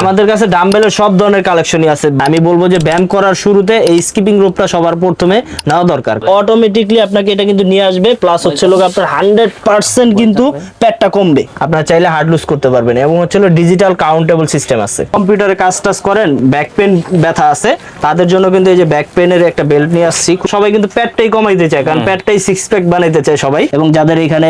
আমাদের কাছে ডাম্বেলের সব ধরনের কালেকশনই আছে। আমি বলবো যে ব্যায়াম করার শুরুতে এই স্কিপিং রোপটা সবার প্রথমে নেওয়া দরকার। অটোমেটিকলি আপনাকে এটা কিন্তু নিয়ে আসবে, প্লাস হচ্ছে লোক আপনার 100% কিন্তু পেটটা কমবে। আপনারা চাইলে হার্ড লুজ করতে পারবেন এবং হচ্ছে ডিজিটাল কাউন্টেবল সিস্টেম আছে। কম্পিউটারে কাজ টাজ করেন, ব্যাক পেন ব্যথা আছে, তাদের জন্য কিন্তু এই যে ব্যাক পেনের একটা বেল্ট নিয়ে আসছি। সবাই কিন্তু পেটটাই কমাইতে চায়, কারণ পেটটাই সিক্স প্যাক বানাইতে চায় সবাই। এবং যাদের এখানে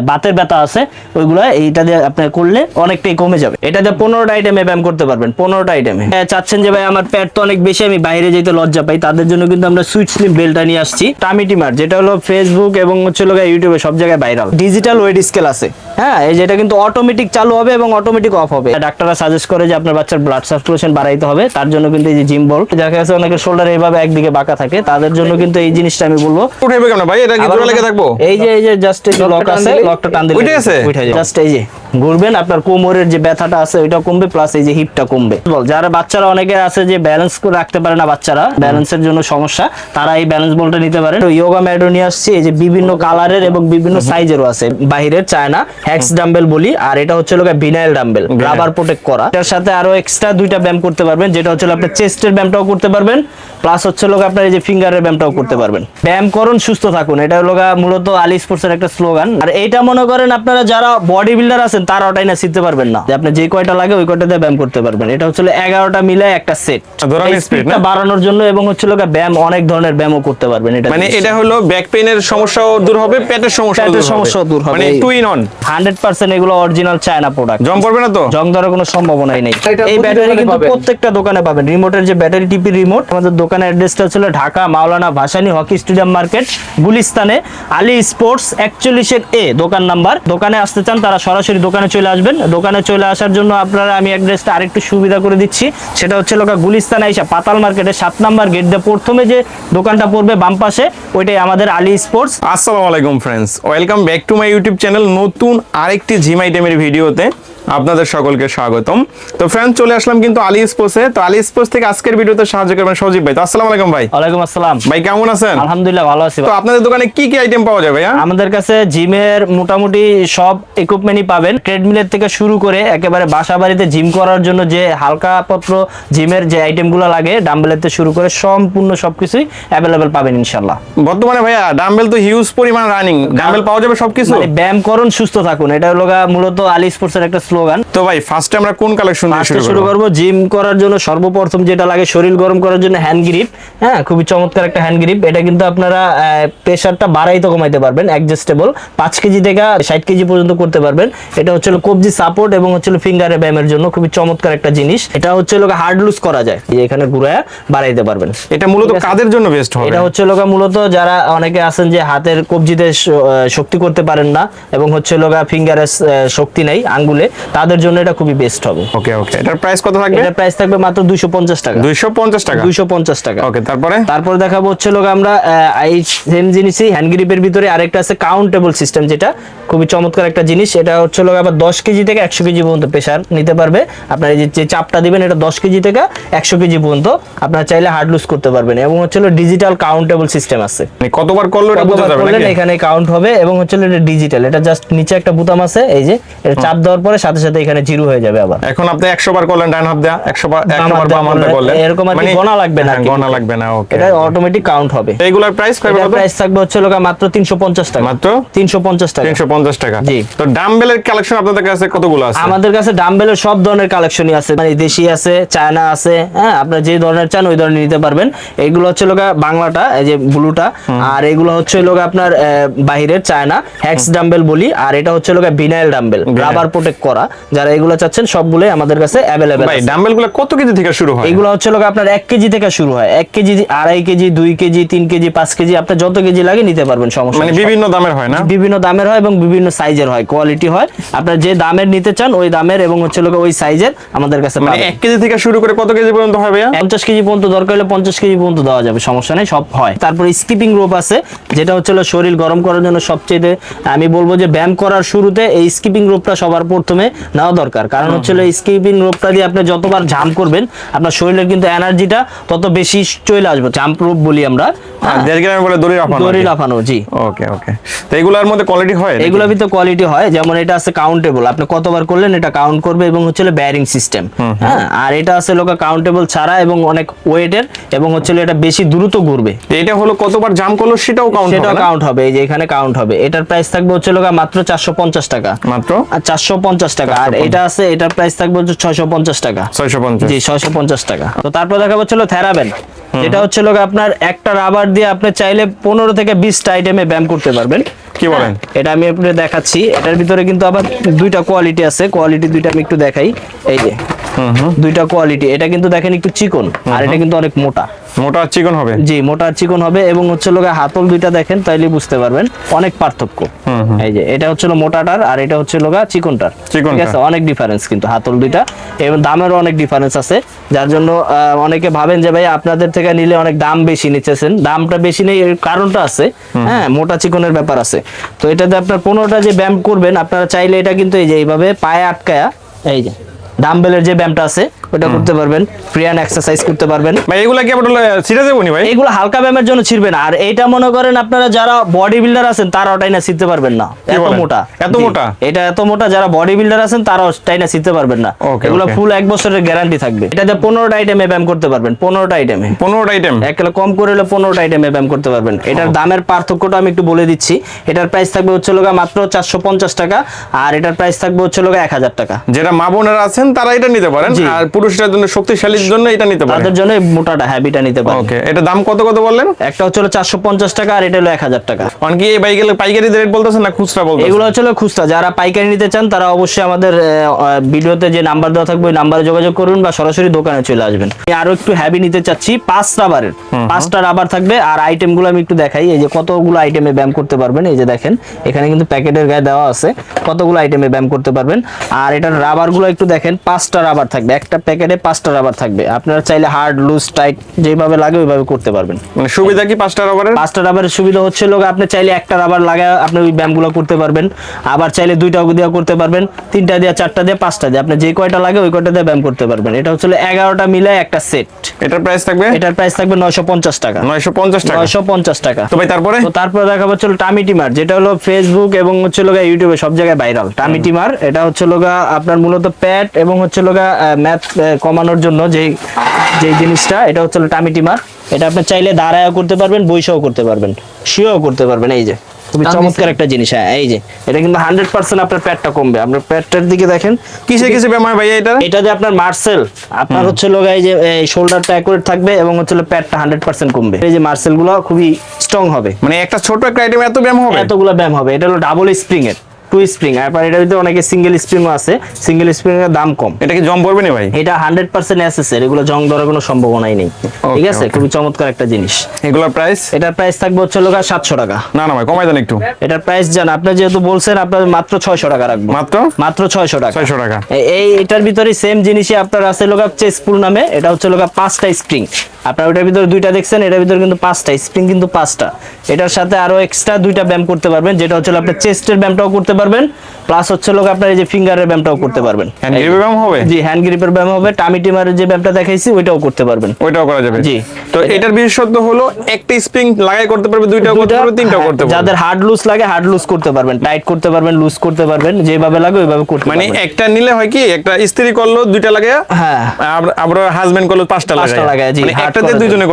বাতের ব্যথা আছে ওইগুলা এইটা দিয়ে আপনি করলে অনেকটাই কমে যাবে। এটা দিয়ে 15টা আইটেমে ব্যায়াম করতে পারবেন, 15টা আইটেমে। চাচ্ছেন যে ভাই আমার পেট তো অনেক বেশি, আমি বাইরে যেতে লজ্জা পাই, তাদের জন্য কিন্তু আমরা সুইট স্লিম বেল্টটা নিয়ে আসছি। টামি টিমার, যেটা হলো ফেসবুক এবং হচ্ছে লোক ইউটিউবে সব জায়গায় ভাইরাল। ডিজিটাল ওয়েট স্কেল আছে, হ্যাঁ, এই যেটা কিন্তু অটোমেটিক চালু হবে এবং অটোমেটিক অফ হবে। ডাক্তাররা সাজেস্ট করে যে আপনার বাচ্চার ব্লাড সার্কুলেশন বাড়াইতে হবে, তার জন্য কিন্তু এই যে জিম বল, যার কাছে অনেকের শোল্ডার এইভাবে একদিকে বাঁকা থাকে, তাদের জন্য কিন্তু এই জিনিসটা আমি বলবো। উঠাইবে কেন ভাই? এটা কি জোড়া লেগে থাকবো? এই যে জাস্ট এই যে লক আছে, লকটা টান দিলে উঠে যায়। জাস্ট এই যে ঘুরবেন, আপনার কোমরের যে ব্যথাটা আছে ওইটা কমবে, প্লাস এই যে হিপটা কমবে। যারা বাচ্চারা অনেকে আছে যে ব্যালেন্স করে রাখতে পারে না, বাচ্চারা ব্যালেন্সের জন্য সমস্যা, তারা এই ব্যালেন্স বলটা নিতে পারে। তো ইয়োগা ম্যাটও নিয়ে আসছি, এই যে বিভিন্ন কালারের এবং বিভিন্ন সাইজেরও আছে। বাহিরের চায়না হ্যাক্স ডাম্বেল বলি, আর এটা হচ্ছে লোক ভিনাইল ডাম্বেল, রাবার প্রোটেক্ট করা। এর সাথে আরো এক্সট্রা দুইটা ব্যায়াম করতে পারবেন, যেটা হচ্ছে আপনার চেস্টের ব্যায়ামটাও করতে পারবেন, প্লাস হচ্ছে লোক আপনার এই যে ফিঙ্গারের ব্যায়ামটাও করতে পারবেন। ব্যায়াম করুন, সুস্থ থাকুন, এটা হলো মূলত আলী স্পোর্টসের একটা স্লোগান। আর এইটা মনে করেন আপনারা যারা বডি বিল্ডার আছেন তারা ওটাই না শিখতে পারবেন না, যে আপনি যে কয়টা লাগে ওই কয়টা দিয়ে ব্যায়াম করতে পারবেন। এটা হচ্ছে 11টা মিলে একটা সেট, স্পিডটা বাড়ানোর জন্য, এবং হচ্ছে ব্যায়াম অনেক ধরনের ব্যায়ামও করতে পারবেন। এটা মানে এটা হলো ব্যাক পেইনের সমস্যাও দূর হবে, পেটের সমস্যাও দূর হবে, মানে টু ইন ওয়ান। 100% এগুলো অরিজিনাল চায়না প্রোডাক্ট। জং পড়বে না তো? জং ধরার কোনো সম্ভাবনাই নেই। এই ব্যাটারি কিন্তু প্রত্যেকটা দোকানে পাবেন। রিমোটের যে ব্যাটারি টিপি রিমোট, আমাদের দোকানের অ্যাড্রেসটা ছিল Dhaka Maulana Bhasani hockey stadium market, গুলিস্তানে, আলী স্পোর্টস 41 এ দোকান নাম্বার। দোকানে আসতে চান তারা সরাসরি দোকানে চলে আসবেন। দোকানে চলে আসার জন্য আপনারা আমি অ্যাড্রেসটা আরেকটু সুবিধা করে দিচ্ছি, সেটা হচ্ছে গুলিস্তানে আইসা পাতাল মার্কেটের 7 নাম্বার গেট দিয়ে প্রথমে যে দোকানটা পড়বে বাম পাশে, ওইটাই আমাদের আলী স্পোর্টস। আসসালামু আলাইকুম friends, welcome back to my YouTube channel. নতুন আরেকটি জিম আইটেমের ভিডিওতে আপনাদের সকলকে স্বাগতম। তো ফ্রেন্ডস, চলে আসলাম কিন্তু আলী স্পোর্টসে। তো আলী স্পোর্টস থেকে আজকের ভিডিওতে সাহায্য করবেন সজীব ভাই। তো আসসালামু আলাইকুম ভাই। ওয়ালাইকুম আসসালাম ভাই, কেমন আছেন? আলহামদুলিল্লাহ ভালো আছি। তো আপনাদের দোকানে কি কি আইটেম পাওয়া যায় ভাইয়া? আমাদের কাছে জিমের মোটামুটি সব ইকুইপমেন্টই পাবেন, ট্রেডমিলের থেকে শুরু করে একেবারে বাসা বাড়িতে জিম করার জন্য যে হালকা পত্র জিমের যে আইটেমগুলো লাগে, ডাম্বেলের থেকে শুরু করে সম্পূর্ণ সবকিছুই অ্যাভেলেবেল পাবেন ইনশাআল্লাহ। বর্তমানে ভাইয়া ডাম্বেল তো হিউজ পরিমাণ রানিং, ডাম্বেল পাওয়া যাবে সবকিছু? মানে ব্যায়াম করুন, সুস্থ থাকুন, এটা হলো মূলত আলী স্পোর্টসের একটা স্লোগান। তো ভাই, ফার্স্টে আমরা কোন কালেকশন দিয়ে শুরু করব? জিম করার জন্য সর্বপ্রথম যেটা লাগে শরীর গরম করার জন্য হ্যান্ড গ্রিপ। হ্যাঁ, খুবই চমৎকার একটা হ্যান্ড গ্রিপ। এটা কিন্তু আপনারা প্রেসারটা বাড়াইতে কমাইতে পারবেন, অ্যাডজাস্টেবল, 5 কেজি থেকে 60 কেজি পর্যন্ত করতে পারবেন। এটা হচ্ছে কবজি সাপোর্ট এবং হচ্ছে ফিঙ্গারে ব্যায়ামের জন্য খুবই চমৎকার একটা জিনিস। এটা হচ্ছে হার্ড লুজ করা যায়, এখানে ঘুরায়া বাড়াইতে পারবেন। এটা মূলত কাদের জন্য বেস্ট হবে? এটা হচ্ছে মূলত যারা অনেকে আছেন যে হাতের কবজিতে শক্তি করতে পারেন না এবং হচ্ছে ফিঙ্গারে শক্তি নাই আঙ্গুলে, তাদের জন্য এটা খুবই বেস্ট হবে। ওকে ওকে, এটার প্রাইস কত থাকবে? এটার প্রাইস থাকবে মাত্র 250 টাকা। 250 টাকা? 250 টাকা। ওকে, তারপরে দেখাবো হচ্ছে আমরা এই সেম জিনিসই হ্যান্ড গ্রিপের ভিতরে আরেকটা আছে কাউন্টেবল সিস্টেম, যেটা খুবই চমৎকার একটা জিনিস। এটা হচ্ছে আবার 10 কেজি থেকে 100 কেজি পর্যন্ত প্রেসার নিতে পারবে। আপনারা যে চাপটা দিবেন, এটা 10 কেজি থেকে 100 কেজি পর্যন্ত আপনারা চাইলে হার্ড লুজ করতে পারবেন। এবং হচ্ছে ডিজিটাল কাউন্টেবল সিস্টেম আছে, মানে কতবার করলে এটা বোঝা যাবে নাকি? এখানে কাউন্ট হবে। এবং হচ্ছে এটা ডিজিটাল, এটা জাস্ট নিচে একটা বোতাম আছে, এই যে এটা চাপ দেওয়ার পরে সাথে সাথে এখানে জিরো হয়ে যাবে। আবার এখন আপনি 100 বার করলেন ডান হাত দিয়ে, 100 বার বাম হাত দিয়ে করলেন, এরকম আর কি গোনা লাগবে না, গোনা লাগবে না। ওকে, এটা অটোমেটিক কাউন্ট হবে। এইগুলোর প্রাইস কত? প্রাইস থাকবে হচ্ছে মাত্র 350 টাকা। মাত্র 350 টাকা। 350 টাকা। জি। তো ডাম্বেলের কালেকশন আপনাদের কাছে কতগুলো আছে? আমাদের কাছে ডাম্বেলের সব ধরনের কালেকশনই আছে, মানে দেশি আছে, চায়না আছে। হ্যাঁ, আপনারা যে ধরনের চান ওই ধরনের নিতে পারবেন। এইগুলো হচ্ছে বাংলাটা, এই যে ব্লুটা, আর এগুলো হচ্ছে আপনার বাহিরের চায়না হ্যাক্স ডাম্বেল বলি, আর এটা হচ্ছে ভিনাইল ডাম্বেল, রাবার প্রোটেক্ট করা। যারা এগুলো চাচ্ছেন সবগুলোই আমাদের কাছে অ্যাভেলেবেল আছে। ভাই, ডাম্বেলগুলো কত কেজি থেকে শুরু হয়? এগুলো হচ্ছে আপনার 1 কেজি থেকে শুরু হয়। 1 KG, 2.5 KG, 2 KG, 3 KG, 5 KG, আপনার যত কেজি লাগে নিতে পারবেন, সমস্যা মানে বিভিন্ন দামের হয় না? বিভিন্ন দামের হয় এবং বিভিন্ন সাইজের হয়, কোয়ালিটি হয়। আপনার যে দামের নিতে চান ওই দামের এবং হচ্ছে ওই সাইজের আমাদের কাছে মানে 1 কেজি থেকে শুরু করে কত কেজি পর্যন্ত হয় ভাইয়া? 50 কেজি পর্যন্ত দরকার হলে 50 কেজি পর্যন্ত দেওয়া যাবে, সমস্যা নেই, সব হয়। তারপর স্কিপিং রোপ আছে, যেটা হচ্ছে শরীর গরম করার জন্য সবচেয়ে আমি বলবো যে ব্যায়াম করার শুরুতে এই স্কিপিং রোপটা সবার প্রথমে নেওয়া দরকার, কারণ হচ্ছে স্কিপিং রোপটা দিয়ে আপনি যতবার জাম্প করবেন আপনার শরীরের কিন্তু এনার্জিটা তত বেশি চলে আসবে। জাম্প রোপ বলি আমরা, 1.5 গ্রাম বলে দড়ি লাফানো। জি, ওকে। তো এগুলোর মধ্যে কোয়ালিটি হয়, এগুলোর ভিতরে কোয়ালিটি হয়, যেমন এটা আছে কাউন্টেবল, আপনি কতবার করলেন এটা কাউন্ট করবে এবং হচ্ছে বেয়ারিং সিস্টেম। হ্যাঁ, আর এটা আছে লোকা কাউন্টেবল ছাড়া এবং অনেক ওয়েটের এবং হচ্ছে এটা বেশি দ্রুত ঘুরবে। এটা হলো কতবার জাম্প করলো সেটাও কাউন্ট হবে, এই যে এখানে কাউন্ট হবে। এটার প্রাইস থাকবে হচ্ছে লোকা মাত্র 450 টাকা, মাত্র 450 টাকা। আর এটা আছে, এটার প্রাইস থাকবে হচ্ছে 650 টাকা। 650, জি 650 টাকা। তো তারপর দেখাবো হচ্ছে থেরাবেন, এটা হচ্ছে লোক আপনার একটা রাবার দিয়ে আপনি চাইলে 15 থেকে 20টা আইটেমে ব্যায়াম করতে পারবেন। কি বলেন? এটা আমি আপনাদের দেখাচ্ছি। এটার ভিতরে কিন্তু আবার দুইটা কোয়ালিটি আছে, কোয়ালিটি দুইটা আমি একটু দেখাই। এই যে দুইটা কোয়ালিটি, এটা কিন্তু দেখেন একটু চিকন আর এটা কিন্তু অনেক মোটা। মোটা আর চিকন হবে? জি, মোটা আর চিকন হবে এবং হচ্ছে লোক হাতল দুইটা দেখেন তাইলে বুঝতে পারবেন অনেক পার্থক্য। এই যে এটা হচ্ছে মোটাটার আর এটা হচ্ছে লোক চিকনটার, ঠিক আছে? অনেক ডিফারেন্স কিন্তু হাতল দুইটা, এবং দামেরও অনেক ডিফারেন্স আছে, যার জন্য অনেকে ভাবেন যে ভাই আপনাদের থেকে নিলে অনেক দাম বেশি নিচ্ছেন। দামটা বেশি নেই, এর কারণটা আছে। হ্যাঁ, মোটা চিকনের ব্যাপার আছে। তো এটাতে আপনার 15টা যে ব্যায়াম করবেন আপনারা চাইলে এটা কিন্তু এই যে এইভাবে পায়ে আটকায়া, এই যে ডাম্বেলের যে ব্যায়ামটা আছে ওটা করতে পারবেন, ফ্রি হ্যান্ড এক্সারসাইজ করতে পারবেন। ভাই এগুলা কি আপনারা ছিড়ে যাবো নি ভাই? এগুলো হালকা ব্যায়ামের জন্য ছিড়বে না। আর এইটা মনে করেন আপনারা যারা বডি বিল্ডার আছেন তারা ওটাই না ছিড়তে পারবেন না, এত মোটা। এত মোটা? এটা এত মোটা, যারা বডি বিল্ডার আছেন তারা ওটাই না ছিড়তে পারবেন না। এগুলো ফুল 1 বছরের গ্যারান্টি থাকবে। এটাতে 15টা আইটেমে ব্যায়াম করতে পারবেন, 15টা আইটেমে। 15টা আইটেম একলা কম করে হলে 15টা আইটেমে ব্যায়াম করতে পারবেন। এটার দামের পার্থক্যটা আমি একটু বলে দিচ্ছি। এটার প্রাইস থাকবে হচ্ছে লোকা মাত্র 450 টাকা আর এটার প্রাইস থাকবে হচ্ছে লোকা 1000 টাকা। যেটা মা বোনেরা আছেন তারা এটা নিতে পারেন, আর পুরুষদের জন্য শক্তিশালীর জন্য এটা নিতে পারেন, তাদের জন্য মোটাটা হ্যাবিটা নিতে পারেন। ওকে। এটা দাম কত বললেন? একটা হচ্ছে 450 টাকা আর এটা হলো 1000 টাকা। অনেকে এই বাইকের পাইকারি রেট বলতেছেন না খুচরা বলতেছেন? এগুলো হচ্ছে খুচরা। যারা পাইকারি নিতে চান তারা অবশ্যই আমাদের ভিডিওতে যে নাম্বার দেওয়া থাকবে ওই নাম্বারে যোগাযোগ করুন বা সরাসরি দোকানে চলে আসবেন। আমি আরো একটু হেভি নিতে চাচ্ছি, 5 রাবারের, 5টা রাবার থাকবে। আর আইটেমগুলো আমি একটু দেখাই, এই যে কতগুলো আইটেমে ব্যায়াম করতে পারবেন। এই যে দেখেন এখানে কিন্তু প্যাকেটের গায়ে দেওয়া আছে কতগুলো আইটেমে ব্যায়াম করতে পারবেন। আর এটার রাবারগুলো একটু দেখেন, 5টা রাবার থাকবে, একটা প্যাকেটে 5টা রাবার থাকবে। আপনারা চাইলে হার্ড লুজ টাইট যেভাবে লাগে ওইভাবে করতে পারবেন। মানে সুবিধা কি 5টা রাবারের? 5টা রাবারের সুবিধা হচ্ছে লোক আপনি চাইলে একটা রাবার লাগায় আপনি ওই ব্যায়ামগুলো করতে পারবেন, আবার চাইলে 2টা দিয়ে করতে পারবেন, 3টা দিয়ে, 4টা দিয়ে, 5টা দিয়ে, আপনি যে কয়টা লাগে ওই কয়টা দিয়ে ব্যায়াম করতে পারবেন। এটা হচ্ছে 11টা মিলে একটা সেট। এটার প্রাইস থাকবে? এটার প্রাইস থাকবে 950 টাকা। 950 টাকা? 950 টাকা। তো ভাই তারপরে দেখাবো হচ্ছে টামি টিমার, যেটা হলো ফেসবুক এবং হচ্ছে ইউটিউবে সব জায়গায় ভাইরাল। টামি টিমার এটা হচ্ছে আপনার মূলত প্যাট এবং হচ্ছে ম্যাথ কমানোর জন্য যেই জিনিসটা, এটা হচ্ছে টামি টিমার। এটা আপনি চাইলে দাঁড়ায়ও করতে পারবেন, বইসেও করতে পারবেন, শুয়েও করতে পারবেন। এই যে খুবই চমৎকার একটা জিনিস। হ্যাঁ, এই যে এটা কিন্তু 100% আপনার পেটটা কমবে। আপনার পেটটার দিকে দেখেন কিসে ব্যায়াম হয় ভাই এটা? এটা যে আপনার মার্সেল, আপনার হচ্ছে এই যে শোল্ডারটা অ্যাকুরেট থাকবে এবং হচ্ছে পেটটা 100% কমবে। এই যে মার্সেল গুলো খুবই স্ট্রং হবে। মানে একটা ছোট একটা আইটেম এত ব্যায়াম হবে? এতগুলো ব্যায়াম হবে। এটা হলো ডাবল স্প্রিং এর, 2 স্প্রিং। আর এটার ভিতরে অনেকে সিঙ্গেল স্প্রিংও আছে, সিঙ্গেল স্প্রিং এর দাম কম। এটা কি জং পড়বে না ভাই? এটা 100% এসএসএর, এগুলো জং ধরার কোনো সম্ভাবনাই নেই। ঠিক আছে, খুবই চমৎকার একটা জিনিস। এগুলোর প্রাইস? এটার প্রাইস থাকবে হচ্ছে 700 টাকা। না ভাই কমাই দেন একটু। এটার প্রাইস জান, আপনি যেহেতু বলছেন আপনার মাত্র 600 টাকা রাখবো। মাত্র 600 টাকা। 600 টাকা। এটার ভিতরে সেম জিনিসই আপনার আছে চেস্ট পুল নামে। এটা হচ্ছে 5টা স্প্রিং। আপনার ওটার ভিতরে 2টা দেখছেন, এটার ভিতরে কিন্তু 5টা স্প্রিং, কিন্তু 5টা। এটার সাথে আরো এক্সট্রা 2টা ব্যায়াম করতে পারবেন, যেটা হচ্ছে আপনার চেস্টের ব্যায়ামটাও করতে পারবেন, প্লাস হচ্ছে আপনার এই যে ফিঙ্গারের ব্যায়ামটাও করতে পারবেন। হ্যান্ড গ্রিপের ব্যায়াম হবে? জি, হ্যান্ড গ্রিপের ব্যায়াম হবে। টামি টিমারের যে ব্যায়ামটা দেখাইছি ওইটাও করতে পারবেন, ওইটাও করা যাবে। জি। তো এটার বিশেষত্ব হলো একটা স্প্রিং লাগাই করতে পারবে, 2টাও করতে পারবে, 3টাও করতে পারবে। যাদের হার্ড লুজ লাগে হার্ড লুজ করতে পারবেন, টাইট করতে পারবেন, লুজ করতে পারবেন, যেভাবে লাগে ওইভাবে করতে পারবেন। মানে একটা নিলে হয় কি, একটা স্ত্রী করলো 2টা লাগে, হ্যাঁ, আমরা হাজবেন্ড করলো 5টা লাগায়। জি, একটাতে দুইজনে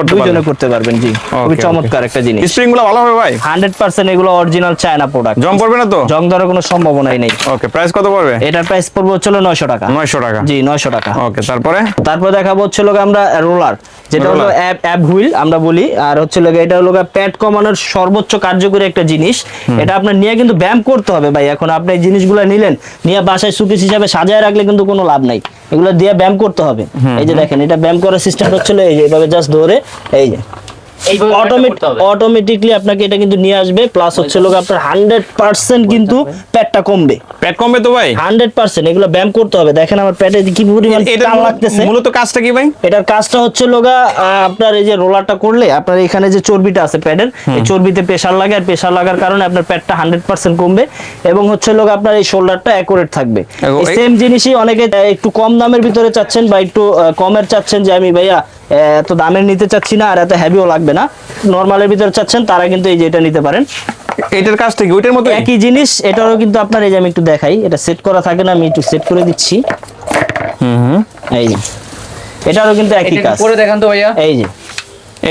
করতে পারবেন। জি, খুবই চমৎকার একটা জিনিস। স্প্রিং গুলো ভালো হবে ভাই? 100% এগুলো অরিজিনাল চায়না প্রোডাক্ট। জং পড়বে না তো? জং ধরার কোনো সম্ভাবনাই নেই। ওকে, প্রাইস কত পড়বে? এটার প্রাইস পড়বে হচ্ছে 900 টাকা। 900 টাকা? জি, 900 টাকা। ওকে, তারপরে দেখাবো হচ্ছে আমরা রোলার, যেটা হলো অ্যাপ হুইল আমরা বলি। আর হচ্ছে এটা হলো প্যাট কমানোর সর্বোচ্চ কার্যকরী একটা জিনিস। এটা আপনার নিয়ে কিন্তু ব্যায়াম করতে হবে ভাই। এখন আপনি এই জিনিসগুলো নিলেন, নিয়ে বাসায় সুকেস হিসাবে সাজায় রাখলে কিন্তু কোনো লাভ নাই, এগুলো দিয়ে ব্যায়াম করতে হবে। এই যে দেখেন, এটা ব্যায়াম করার সিস্টেম হচ্ছে এইভাবে জাস্ট ধরে, এই যে অটোমেটিকলি আপনাকে এটা কিন্তু নিয়ে আসবে, প্লাস হচ্ছে লোক আপনার 100% কিন্তু পেটটা কমবে। পেট কমবে তো ভাই 100%। এগুলো ব্যায়াম করতে হবে। দেখেন আমার পেটে কি পরিমাণ টান লাগতেছে। মূলত কাজটা কি ভাই? এটার কাজটা হচ্ছে লোগা আপনার এই যে রোলারটা করলে আপনার এখানে যে চর্বিটা আছে পেটের, এই চর্বিতে প্রেসার লাগে, আর প্রেসার লাগার কারণে আপনার পেটটা 100% কমবে এবং হচ্ছে লোক আপনার এই শোল্ডারটা অ্যাকুরেট থাকবে। সেম জিনিসই অনেকে একটু কম দামের ভিতরে চাচ্ছেন বা একটু কমের চাচ্ছেন, যে আমি ভাইয়া এত দামের নিতে চাচ্ছি না আর এত হেভিও লাগবে না, নরমালের ভিতরে চাচ্ছেন, তারা কিন্তু এই যে এটা নিতে পারেন। এটার কাজটা কি ওইটার মতো? একই জিনিস, এটারও কিন্তু আপনার এই যে আমি একটু দেখাই, এটা সেট করা থাকে না, আমি একটু সেট করে দিচ্ছি। এই যে এটারও কিন্তু একই কাজ। করে দেখান তো ভাইয়া। এই যে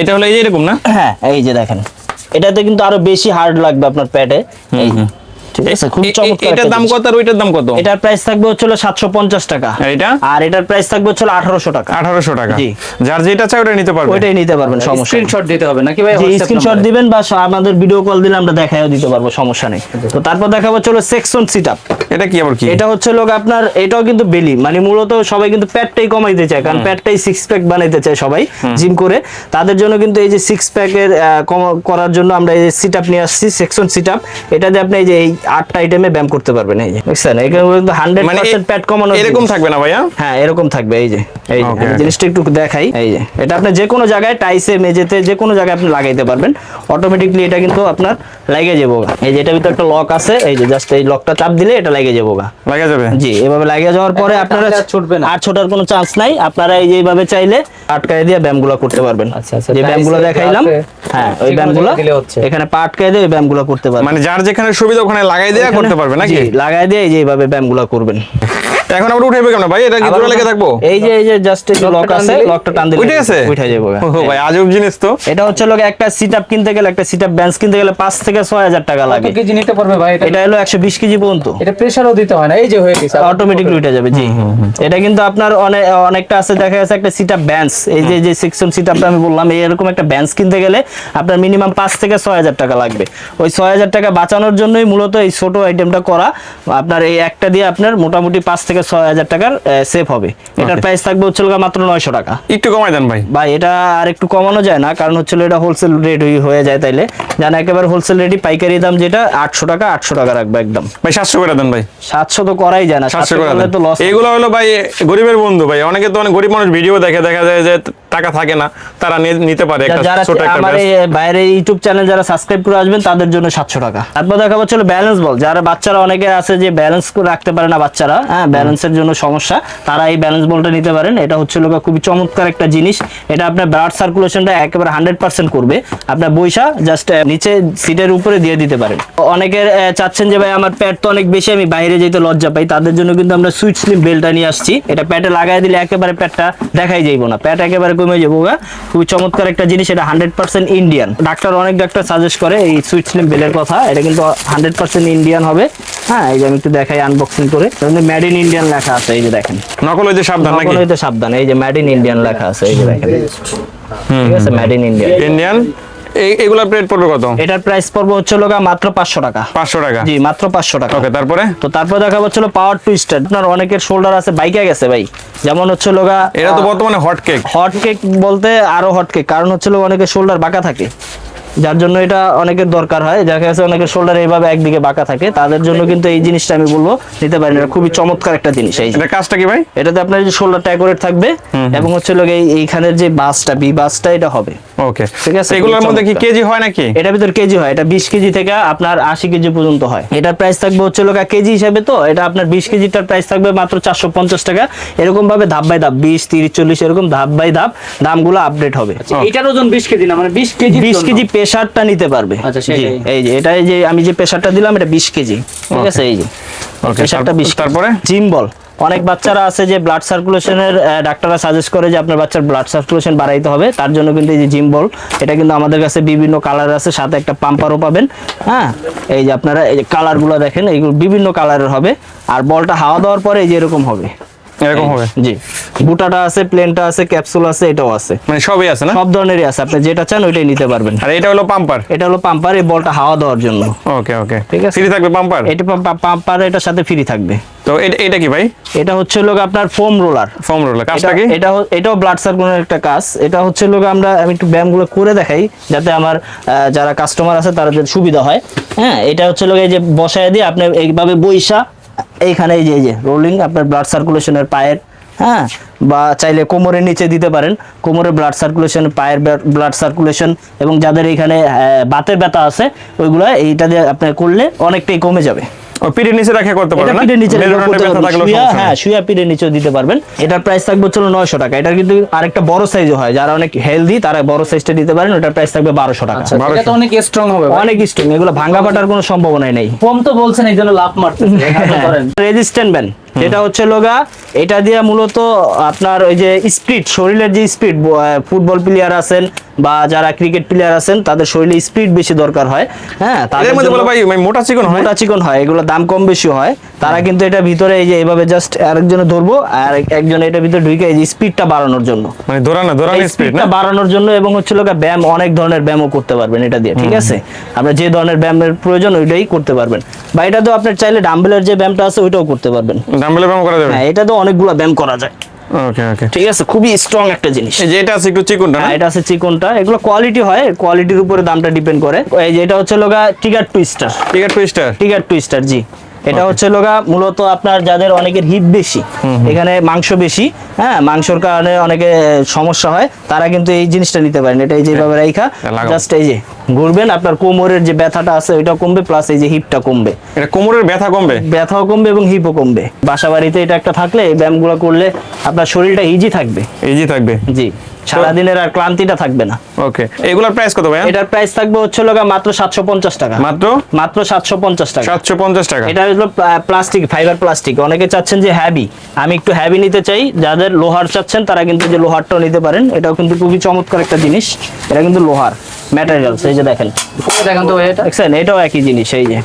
এটা হলো এই যে এরকম না? হ্যাঁ, এই যে দেখেন, এটাতে কিন্তু আরো বেশি হার্ড লাগবে আপনার পেটে। এই যে ঠিক আছে, খুব চমৎকার। এটার দাম কত আর ওইটার দাম কত? এটার প্রাইস থাকবে হচ্ছে 750 টাকা, আর এটা? আর এটার প্রাইস থাকবে হচ্ছে 1800 টাকা। 1800 টাকা। জি। যার যেটা চাই ওটা নিতে পারবে। ওইটাই নিতে পারবেন, সমস্যা নেই। স্ক্রিনশট দিতে হবে নাকি ভাই? জি, স্ক্রিনশট দিবেন বা আমাদের ভিডিও কল দিলে আমরা দেখাইও দিতে পারবো, সমস্যা নেই। তো তারপর দেখাবো চলো সেকশন সিটআপ। এটা কি আবার কি? এটা হচ্ছে লোক আপনার, এটাও কিন্তু বেলি, মানে মূলত সবাই কিন্তু পেটটাই কমাইতে চায়, কারণ পেটটাই সিক্স প্যাক বানাইতে চায় সবাই জিম করে। তাদের জন্য কিন্তু এই যে সিক্স প্যাকের করার জন্য আমরা এই যে সিটআপ নিয়ে আসছি, সেকশন সিটআপ। এটা দিয়ে আপনি এই যে এই 8টা আইটেমে ব্যায়াম করতে পারবেন। এই যে দেখছেন, এখানে কিন্তু 100% পেট কমানো। এরকম থাকবে না ভাইয়া? হ্যাঁ, এরকম থাকবে। এই যে আমি জিনিসটা একটু দেখাই। এই যে এটা আপনি যে কোনো জায়গায়, টাইসে, মেঝেতে, যে কোনো জায়গায় আপনি লাগাইতে পারবেন। অটোমেটিকলি এটা কিন্তু আপনার লাগিয়ে যাবো। এই যে এটার ভিতরে একটা লক আছে, এই যে জাস্ট এই লকটা চাপ দিলে এটা লাগিয়ে যাবো। লাগা যাবে? জি, এভাবে লাগিয়ে যাওয়ার পরে আপনারা ছুটবে না, আর ছোটার কোনো চান্স নাই। আপনারা এই যে এইভাবে চাইলে আটকায় দিয়ে ব্যায়ামগুলো করতে পারবেন। আচ্ছা, যে ব্যায়ামগুলো দেখাইলাম, হ্যাঁ ওই ব্যায়ামগুলো হচ্ছে এখানে পা আটকায় দিয়ে ব্যায়ামগুলো করতে পারবেন। মানে যার যেখানে সুবিধা ওখানে লাগাই দেয়া করতে পারবে নাকি? জি, লাগায় দিয়ে এই যে এইভাবে ব্যায়ামগুলো করবেন। এখন আমরা উঠাইবে কেমন ভাই? এটা কি জোড়া লেগে থাকবো? এই যে জাস্ট এই লক আছে, লকটা টান দিলে উঠে গেছে? উঠে যাবে। ও ভাই আজব জিনিস তো। এটা হচ্ছে লোক একটা সিটআপ কিনতে গেলে, একটা সিটআপ বেঞ্চ কিনতে গেলে 5 থেকে 6000 টাকা লাগে। কত কেজি নিতে পারবে ভাই এটা? এটা হলো 120 কেজি পর্যন্ত। এটা প্রেসারও দিতে হয় না, এই যে হয়ে গেছে অটোমেটিকলি উঠে যাবে। জি, এটা কিন্তু আপনার অনেকটা আছে, দেখা যাচ্ছে একটা সিটআপ বেঞ্চ, এই যে সেকশন সিটআপটা আমি বললাম, এরকম একটা বেঞ্চ কিনতে গেলে আপনার মিনিমাম 5 থেকে 6000 টাকা লাগবে। ওই 6000 টাকা বাঁচানোর জন্যই মূলত এই ছোট আইটেমটা করা। আপনার এই একটা দিয়ে আপনার মোটামুটি 5 থেকে 6000 টাকার সেভ হবে। এটার প্রাইস থাকবে হচ্ছে মাত্র 900 টাকা। একটু কমাই দেন ভাই। ভাই এটা আর একটু কমানো যায় না, কারণ হচ্ছে এটা হোলসেল রেট হয়ে যায়, তাইলে জানা একেবারে হোলসেল রেটই, পাইকারি দাম যেটা 800 টাকা, 800 টাকা রাখবে একদম। ভাই 700 করে দেন ভাই। 700 তো করাই যায় না, 700 করে করলে দেন। তো লস। এগুলো হলো ভাই গরিবের বন্ধু ভাই। অনেকে তো অনেক গরিব মানুষ ভিডিও দেখে, দেখা যায় যে টাকা থাকে না, তারা নিতে পারে একটা যারা ছোট একটা আমার এই বাইরে ইউটিউব চ্যানেল যারা সাবস্ক্রাইব করে আসবেন তাদের জন্য 700 টাকা। তারপর দেখা হচ্ছে ব্যালেন্স বল। যারা বাচ্চারা অনেকে আছে যে ব্যালেন্স রাখতে পারে না বাচ্চারা, হ্যাঁ ব্যালেন্সের জন্য সমস্যা, তারা এই ব্যালেন্স বলটা নিতে পারেন। এটা হচ্ছে খুবই চমৎকার একটা জিনিস। এটা আপনার ব্লাড সার্কুলেশনটা একেবারে 100% করবে। আপনার বৈশা জাস্ট নিচে সিটের উপরে দিয়ে দিতে পারেন। অনেকের চাচ্ছেন যে ভাই আমার পেট তো অনেক বেশি, আমি বাইরে যেতে লজ্জা পাই, তাদের জন্য কিন্তু আমরা সুইট স্লিম বেল্টটা নিয়ে আসছি। এটা পেটে লাগাই দিলে একেবারে পেটটা দেখাই যাইবো না, পেট একেবারে কমে যাবো। খুবই চমৎকার একটা জিনিস। এটা 100% ইন্ডিয়ান। অনেক ডাক্তার সাজেস্ট করে এই সুইট স্লিম বেলের কথা। এটা কিন্তু 100% ইন্ডিয়ান হবে। হ্যাঁ, এই যে আমি একটু দেখাই আনবক্সিং করে। মেড ইন ইন্ডিয়ান লেখা আছে, এই যে দেখেন। নকল হইতে সাবধান নাকি? নকল হইতে সাবধান। এই যে মেড ইন ইন্ডিয়ান লেখা আছে, এই যে দেখেন। ঠিক আছে, মেড ইন ইন্ডিয়ান। এগুলা প্লেট পড়বে কত? এটার প্রাইস পড়বে হচ্ছে মাত্র 500 টাকা। 500 টাকা? জি, মাত্র 500 টাকা। ওকে, তারপরে দেখা হচ্ছে পাওয়ার টুইস্টার। আপনার অনেকের শোল্ডার আছে বাইকে গেছে ভাই, যেমন হচ্ছে এটা তো বর্তমানে হট কেক বলতে আরো হট কেক, কারণ হচ্ছে অনেকের শোল্ডার বাঁকা থাকে, যার জন্য এটা অনেকের দরকার হয়। দেখা গেছে অনেকের শোল্ডার এইভাবে একদিকে বাঁকা থাকে, তাদের জন্য কিন্তু এই জিনিসটা আমি বলবো নিতে পারেন। এটা খুবই চমৎকার একটা জিনিস। এই এটা কাজটা কি ভাই? এটাতে আপনার যে শোল্ডারটা অ্যাকুরেট থাকবে এবং হচ্ছে এইখানের যে বাসটা, বি বাসটা, এটা হবে। ওকে, ঠিক আছে। এগুলোর মধ্যে কি কেজি হয় নাকি? এটার ভিতর কেজি হয়। এটা 20 কেজি থেকে আপনার 80 কেজি পর্যন্ত হয়। এটার প্রাইস থাকবে হচ্ছে কেজি হিসাবে, তো এটা আপনার 20 কেজিটার প্রাইস থাকবে মাত্র 450 টাকা। এরকম ভাবে ধাপ বাই ধাপ 20, 30, 40 এরকম ধাপ বাই ধাপ দামগুলো আপডেট হবে। এটার ওজন 20 কেজি না, মানে 20 কেজি প্রেসারটা নিতে পারবে। আচ্ছা, এই যে এটা, এই যে আমি যে প্রেসারটা দিলাম, এটা 20 কেজি। ঠিক আছে, এই যে প্রেসারটা 20। তারপরে জিম বল। অনেক বাচ্চারা আছে যে ব্লাড সার্কুলেশনের ডাক্তাররা সাজেস্ট করে যে আপনার বাচ্চার ব্লাড সার্কুলেশন বাড়াইতে হবে, তার জন্য কিন্তু এই যে জিম বল, এটা কিন্তু আমাদের কাছে বিভিন্ন কালার আছে, সাথে একটা পাম্পারও পাবেন। হ্যাঁ, এই যে আপনারা এই যে কালারগুলো দেখেন, এইগুলো বিভিন্ন কালারের হবে। আর বলটা হাওয়া দেওয়ার পরে এই যে এরকম হবে। এরকম হবে। জি, বুটাটা আছে, প্লেনটা আছে, ক্যাপসুল আছে, এটাও আছে, মানে সবই আছে না? সব ধরনেরই আছে, আপনি যেটা চান ওইটাই নিতে পারবেন। আর এটা হলো পাম্পার। এটা হলো পাম্পার, এই বলটা হাওয়া দেওয়ার জন্য। ওকে ওকে, ঠিক আছে। ফ্রি থাকবে পাম্পার? এটা পাম্পার এটার সাথে ফ্রি থাকবে। তো এটা কি ভাই? এটা হচ্ছে লোক আপনার ফোম রোলার। ফোম রোলার কাজটা কি? এটাও ব্লাড সার্কুলের একটা কাজ। এটা হচ্ছে লোক আমি একটু ব্যায়ামগুলো করে দেখাই যাতে আমার যারা কাস্টমার আছে তাদের সুবিধা হয়। হ্যাঁ, এটা হচ্ছে লোক এই যে বসায় দিয়ে আপনি এইভাবে বইসা এইখানে এই যে রোলিং আপনার ব্লাড সার্কুলেশনের পায়ের, হ্যাঁ, বা চাইলে কোমরের নিচে দিতে পারেন, কোমরের ব্লাড সার্কুলেশন, পায়ের ব্লাড সার্কুলেশন, এবং যাদের এখানে বাতের ব্যথা আছে ওইগুলো এইটা দিয়ে আপনি করলে অনেকটাই কমে যাবে। ও পিঠের নিচে রাখা করতে পারবেন এটা না? পিঠের নিচে মেরুদণ্ডে করতে ব্যথা পারবেন, থাকলেও শুয়া, সমস্যা হ্যাঁ, নেই। শুয়া পিঠের নিচেও দিতে পারবেন। এটার প্রাইস থাকবে হচ্ছে 900 টাকা। এটা কিন্তু আরেকটা বড় সাইজও হয়, যারা অনেক হেলদি তারা বড় সাইজটা দিতে পারেন। ওটার প্রাইস থাকবে 1200 টাকা। আচ্ছা, এটা তো অনেক স্ট্রং হবে ভাই। অনেক স্ট্রং, এগুলো ভাঙা ফাটার কোনো সম্ভাবনাই নেই। কম তো বলছেন এই জন্য লাভ মারতেছে। করেন রেজিস্ট্যান্ট ব্যান্ড, যেটা হচ্ছে লোগা, এটা দিয়ে মূলত আপনার ওই যে স্পিড, শরীরের যে স্পিড, ফুটবল প্লেয়ার আছেন বা যারা ক্রিকেট প্লেয়ার আছেন তাদের শরীরে স্পিড বেশি দরকার হয়। হ্যাঁ, তাদের এর মধ্যে জন্য বলো ভাই মোটা চিকন হয়? মোটা চিকন হয়, এগুলো দাম কম বেশি হয়। তারা কিন্তু এটা ভিতরে এই যে এইভাবে জাস্ট আরেকজনে ধরবো আর একজন এটা ভিতরে ঢুকে এই যে স্পিডটা বাড়ানোর জন্য, মানে দৌড়ানো স্পিড স্পিডটা না? বাড়ানোর জন্য, এবং হচ্ছে লোক ব্যায়াম, অনেক ধরনের ব্যায়ামও করতে পারবেন এটা দিয়ে। ঠিক আছে, আপনার যে ধরনের ব্যায়ামের প্রয়োজন ওইটাই করতে পারবেন। বা এটা তো আপনার চাইলে ডাম্বেলের যে ব্যায়ামটা আছে ওইটাও করতে পারবেন। ডাম্বেলে ব্যায়াম করা যাবে? হ্যাঁ, এটা তো অনেকগুলো ব্যায়াম করা যায়। ওকে ওকে, ঠিক আছে, খুবই স্ট্রং একটা জিনিস। এই যে এটা আছে একটু চিকনটা না? হ্যাঁ, এটা আছে চিকনটা, এগুলো কোয়ালিটি হয়, কোয়ালিটির উপরে দামটা ডিপেন্ড করে। এই যে এটা হচ্ছে লোগা টিগার টুইস্টার। টিগার টুইস্টার? টিগার টুইস্টার, জি। এটা হচ্ছে লোগা মূলত আপনার যাদের অনেকের হিপ বেশি, এখানে মাংস বেশি, হ্যাঁ, মাংসর কারণে অনেকে সমস্যা হয়, তারা কিন্তু এই জিনিসটা নিতে পারেন। এটা এই যেভাবে রাইখা লাগাও। জাস্ট এই যে ঘুরবেন, আপনার কোমরের যে ব্যথাটা আছে ওইটা কমবে, প্লাস এই যে হিপটা কমবে, এটা কোমরের ব্যথা কমবে? ব্যথাও কমবে এবং হিপও কমবে। বাসা বাড়িতে এটা একটা থাকলে এই ব্যায়ামগুলো করলে আপনার শরীরটা ইজি থাকবে। ইজি থাকবে? জি, সারাদিনের আর ক্লান্তিটা থাকবে না। ওকে, এগুলোর প্রাইস কত ভাই? এটার প্রাইস থাকবে হচ্ছে লোগা মাত্র 750 টাকা। মাত্র 750 টাকা। 750 টাকা? এটা হলো প্লাস্টিক, ফাইবার প্লাস্টিক। অনেকে চাচ্ছেন যে হ্যাভি, আমি একটু হ্যাভি নিতে চাই, যাদের লোহার চাচ্ছেন তারা কিন্তু যে লোহারটাও নিতে পারেন। এটাও কিন্তু খুবই চমৎকার একটা জিনিস। এটা কিন্তু লোহার ম্যাটেরিয়ালস, এই যে দেখেন, দেখেন তো ভাই, এটা দেখছেন, এটাও একই জিনিস। এই যে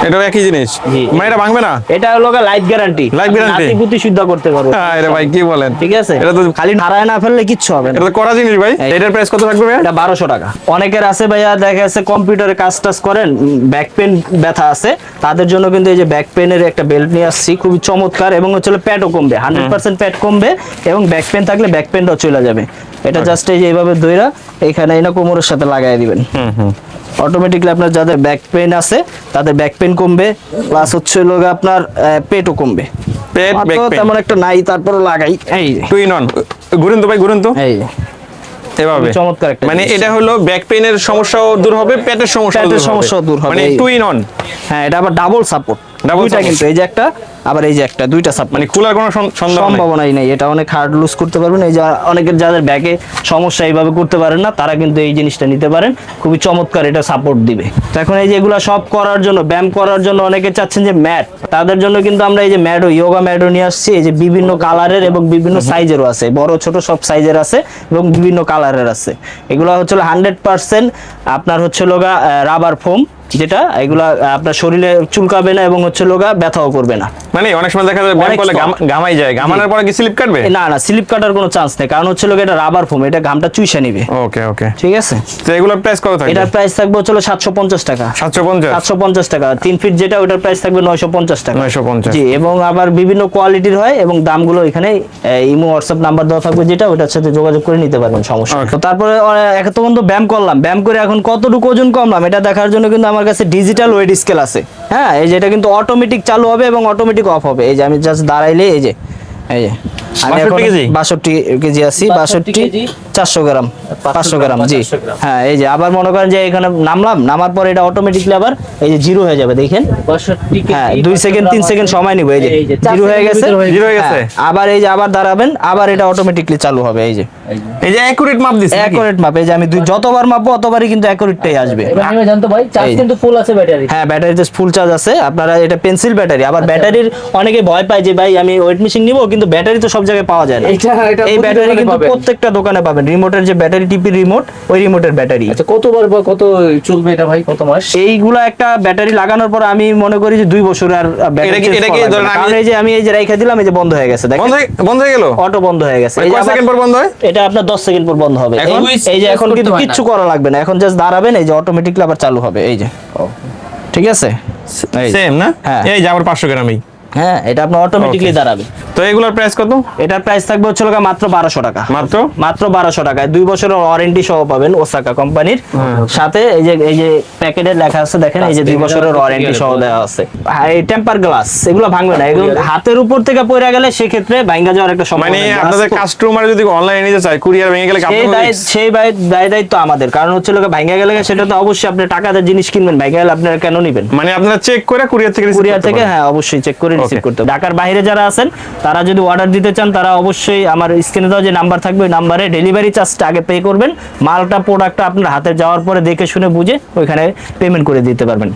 এটাও একই জিনিস? জি। মানে এটা ভাঙবে না? এটা হলো লাইফ গ্যারান্টি, Life guarantee? নাতিপুতি শুদ্ধ করতে পারবো। আরে ভাই কি বলেন? ঠিক আছে, এটা তো খালি নাড়ায় না ফেললে কিচ্ছু হবে না। এটা তো করা জিনিস ভাই। এই। এটার প্রাইস কত থাকবে ভাই? এটা 1200 টাকা। অনেকের আছে ভাইয়া, দেখা যাচ্ছে কম্পিউটারে কাজ টাজ করেন, ব্যাক পেন ব্যথা আছে, তাদের জন্য কিন্তু এই যে ব্যাক পেনের একটা বেল্ট নিয়ে আসছি, খুবই চমৎকার, এবং হচ্ছে প্যাডও কমবে, 100% প্যাড কমবে, এবং ব্যাক পেন থাকলে ব্যাক পেনটাও চলে যাবে। এটা জাস্ট এই যে এইভাবে দইরা এখানে এনে কোমরের সাথে লাগাই দিবেন, অটোমেটিকলি আপনার যাদের ব্যাক পেন আছে তাদের ব্যাক পেন কমবে, প্লাস হচ্ছে লোক আপনার পেটও কমবে। পেট, আমার back তো pain। তেমন একটা নাই, তারপরে লাগাই। এই যে, টুইন অন, ঘুরেন তো ভাই, ঘুরেন তো এই যে, এভাবে। চমৎকার একটা মানে জিনিস। এটা হলো ব্যাক পেইনের সমস্যাও দূর হবে, পেটের সমস্যাও দূর হবে। মানে এই। Twin on. হ্যাঁ, এটা আবার ডাবল সাপোর্ট, Double দুইটা support। কিন্তু, এই যে একটা আবার এই যে একটা, দুইটা সাপোর্ট, মানে খোলার কোনো সম্ভাবনা নেই। সম্ভাবনাই নেই। এটা অনেক হার্ড লুজ করতে পারবেন। এই যে অনেকের যাদের ব্যাকে সমস্যা এইভাবে করতে পারেন না, তারা কিন্তু এই জিনিসটা নিতে পারেন, খুবই চমৎকার, এটা সাপোর্ট দিবে। তো এখন এই যে এগুলা সব করার জন্য, ব্যায়াম করার জন্য অনেকে চাচ্ছেন যে ম্যাট, তাদের জন্য কিন্তু আমরা এই যে ম্যাটও, ইয়োগা ম্যাটও নিয়ে আসছি। এই যে বিভিন্ন কালারের এবং বিভিন্ন সাইজেরও আছে, বড় ছোট সব সাইজের আছে এবং বিভিন্ন কালারের আছে। এগুলো হচ্ছে 100% আপনার হচ্ছে লোগা রাবার ফোম, যেটা এগুলা আপনার শরীরে চুলকাবে না এবং হচ্ছে লোগা ব্যথাও করবে না। মানে অনেক সময় দেখা যায় ব্যায়াম অনেক করলে strong। ঘামাই যায়, ঘামানোর পরে কি স্লিপ কাটবে? না না, স্লিপ কাটার কোনো চান্স নেই, কারণ হচ্ছে লোক এটা রাবার ফোম, এটা ঘামটা চুইসা নিবে। ওকে ওকে, ঠিক আছে, তো এগুলোর প্রাইস কত থাকবে? এটার প্রাইস থাকবে হচ্ছে 750 টাকা। 750? 750 টাকা। 3 ফিট যেটা, ওটার প্রাইস থাকবে 950 টাকা। 950? জি, এবং আবার বিভিন্ন কোয়ালিটির হয়, এবং দামগুলো এখানে ইমো হোয়াটসঅ্যাপ নাম্বার দেওয়া থাকবে, যেটা ওটার সাথে যোগাযোগ করে নিতে পারবেন, সমস্যা নেই। তো তারপরে এত বন্ধু ব্যায়াম করলাম, ব্যায়াম করে এখন কতটুকু ওজন কমলাম এটা দেখার জন্য কিন্তু আমার কাছে ডিজিটাল ওয়েট স্কেল আছে। হ্যাঁ, এই যে এটা কিন্তু অটোমেটিক চালু হবে এবং অটোমেটিক অফ হবে। এই যে আমি জাস্ট দাঁড়াইলে এই যে, এই যে আমি এখন 62 কেজি আছি, 62 400 গ্রাম, 500 গ্রাম, জি। হ্যাঁ, এই যে আবার মনে করেন যে এখানে নামার পরে এটা অটোমেটিকলি আবার এই যে জিরো হয়ে যাবে, দেখেন। হ্যাঁ, 2 সেকেন্ড 3 সেকেন্ড সময় নিব, এই যে জিরো হয়ে গেছে, জিরো হয়ে গেছে। হ্যাঁ, আবার এই যে আবার দাঁড়াবেন, আবার এটা অটোমেটিকলি চালু হবে। এই যে অ্যাকুরেট মাপ দিছে, অ্যাকুরেট মাপ, এই যে আমি যতবার মাপবো ততবারই কিন্তু অ্যাকুরেটটাই আসবে। আমি জানতো ভাই, চার্জ কিন্তু ফুল আছে ব্যাটারি। হ্যাঁ, ব্যাটারিতে ফুল চার্জ আছে। আপনারা এটা পেন্সিল ব্যাটারি, আবার ব্যাটারির অনেকে ভয় পায় যে ভাই আমি ওয়েট মেশিন নিব কিন্তু ব্যাটারি তো সব জায়গায় পাওয়া যায় না। এটা এই ব্যাটারি কিন্তু পাবেন। প্রত্যেকটা দোকানে পাবেন। রিমোটের যে ব্যাটারি টিপি রিমোট, ওই রিমোটের ব্যাটারি। আচ্ছা কতবার বা কত চলবে এটা ভাই, কত মাস? এইগুলা একটা ব্যাটারি লাগানোর পর আমি মনে করি যে 2 বছর আর ব্যাটারি এটা কি- এটা কি ধরেন কারণ এই যে আমি এই যে রাইখা দিলাম, এই যে বন্ধ হয়ে গেছে, দেখেন বন্ধ হয়ে গেল? অটো বন্ধ হয়ে গেছে। এই যে কয় আবার- সেকেন্ড পর বন্ধ হয়? এটা আপনার 10 সেকেন্ড পর বন্ধ হবে। এখন? এই যে এখন করতে কিন্তু হয় না। কিচ্ছু করা লাগবে না, এখন জাস্ট দাঁড়াবেন, এই যে অটোমেটিকলি আবার চালু হবে, এই যে। ঠিক আছে, এই যে। সেম না? হ্যাঁ। এই যে আবার 500 গ্রামই। হ্যাঁ, এটা আপনার অটোমেটিকলি Okay. দাঁড়াবে। তো এগুলোর প্রাইস কত? এটার প্রাইস থাকবে হচ্ছে মাত্র 1200 টাকা। মাত্র? মাত্র 1200 টাকায় 2 বছরের ওয়ারেন্টি সহ পাবেন ওসাকা কোম্পানির সাথে। এই যে প্যাকেটে লেখা আছে দেখেন, এই যে 2 বছরের ওয়ারেন্টি সহ দেওয়া আছে। এই টেম্পার গ্লাস এগুলো ভাঙবে না, এগুলো হাতের উপর থেকে পড়ে গেলে সেক্ষেত্রে ভাঙা যাওয়ার একটা মানে সম্ভাবনা। আপনাদের কাস্টমার যদি অনলাইনে নিতে চায়, কুরিয়ার ভেঙে গেলে সেই দায় দায়িত্ব আমাদের, কারণ হচ্ছে লোকে ভাঙা গেলে সেটা তো অবশ্যই আপনি টাকাতে জিনিস কিনবেন, ভাঙা গেলে আপনারা কেন নিবেন? মানে আপনারা চেক করে কুরিয়ার থেকে receive কুরিয়ার করতে থেকে, পারবেন। হ্যাঁ অবশ্যই চেক করে রিসিভ Okay. করতে হবে। ঢাকার বাইরে যারা আছেন তারা যদি অর্ডার দিতে চান, তারা অবশ্যই আমার স্ক্রিনে দেওয়া যে নাম্বার থাকবে ওই নাম্বারে ডেলিভারি চার্জটা আগে পে করবেন। মালটা প্রোডাক্টটা আপনার হাতে যাওয়ার পরে দেখে শুনে বুঝে ওইখানে পেমেন্ট করে দিতে পারবেন।